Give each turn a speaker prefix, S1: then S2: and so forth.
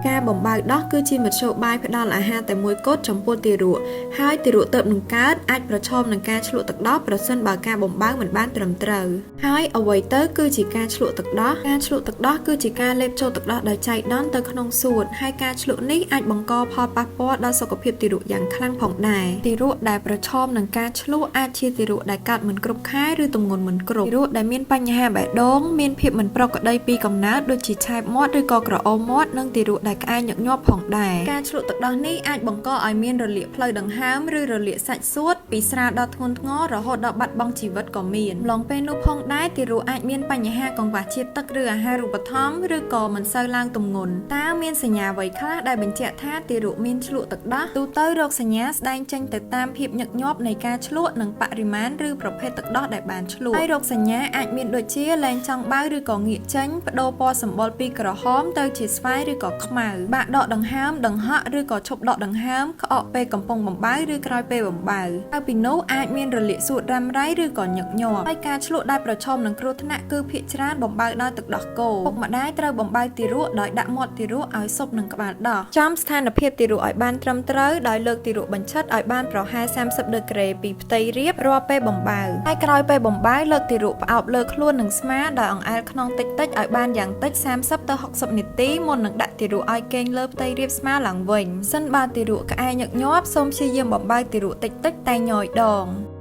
S1: ការបំបើដោះគឺជាមធ្យោបាយផ្ដល់អាហារតែមួយគត់ចំពោះទារកហើយទារកទៅនឹងកើតអាចប្រឈមនឹងការឆ្លក់ទឹកដោះប្រសិនបើការបំបើមិនបានត្រឹមត្រូវហើយអ្វីទៅគឺជាការឆ្លក់ទឹកដោះគឺជាការលេបចូលទឹកដោះដោយចៃដន្យទៅក្នុងសួតហើយការឆ្លក់នេះអាចបង្កផលប៉ះពាល់ដល់សុខភាពទារកយ៉ាងខ្លាំងផងដែរទារកដែលប្រឈមនឹងការឆ្លក់អាចជាទារកដែលកើតមិនគ្រប់ខែឬទម្ងន់មិនគ្រប់ទារកដែលមានបញ្ហាបេះដូងមានភាពមិនប្រក្រតីពីកំណើតដូចជាឆែបមាត់ឬក៏ក្រអូបមាត់និងទារកដែលក្អែញញឹកញាប់ផងដែរការឆ្លក់ទឹកដោះនេះអាចបង្កឲ្យមានរលាកផ្លូវដង្ហើមឬរលាកសាច់សួតពីស្រាលដល់ធ្ងន់ធ្ងររហូតដល់បាត់បង់ជីវិតក៏មានឡងពេលនោះផងដែរទារកអាចមានបញ្ហាកង្វះជាតិទឹកឬអាហារូបត្ថម្ភឬក៏មិនសូវឡើងទម្ងន់តើមានសញ្ញាអ្វីខ្លះដែលបញ្ជាក់ថាទារកមានឆ្លក់ទឹកដោះទូទៅរោគសញ្ញាស្ដែងចេញទៅតាមភាពញឹកញាប់នៃការឆ្លក់និងបរិមាណឬប្រភេទទឹកដោះដែលបានឆ្លក់ហើយរោគសញ្ញាអាចមានដូចជាលែងចង់បើឬក៏ងាកចេញប្ដូរពណ៌សម្បុរពីក្រហមទៅជាស្វាយឬក៏ខ្មៅបាក់ដកដង្ហើមដង្ហក់ឬក៏ឈប់ដកដង្ហើមក្អកពេលកំពុងបំបើឬក្រោយពេលបំបើហើយពីនោះអាចមានរលាកសួតរ៉ាំរ៉ៃឬក៏ញឹកញាប់ហើយការឆ្លក់ដែលប្រឈមនឹងគ្រោះថ្នាក់គឺភាគច្រើនបំបើដោយទឹកដោះគោពុកម្ដាយត្រូវបំបើទារកដោយដាក់មាត់ទារកឲ្យស៊ប់នឹងក្បាលដោះចំស្ថានភាពទារកឲ្យបានត្រឹមត្រូវដោយលើកទារកបញ្ឆិតឲ្យបានប្រហែល30ដឺក្រេពីផ្ទៃរាបរាល់ពេលបំបើហើយក្រោយពេលបំបើលើកទារកផ្អោបលើខ្លួននឹងស្មាដោយអង្អែលខ្នងតិចៗឲ្យបានយ៉ាងតិច30ទៅ60នាទីមុននឹងដាក់ទារកឲ្យគេងលើផ្ទៃរាបស្មើឡើងវិញសិនបើទារកក្អែញញឹកញាប់សូមព្យាយាមបំបើទារកតិចៗតែញយដង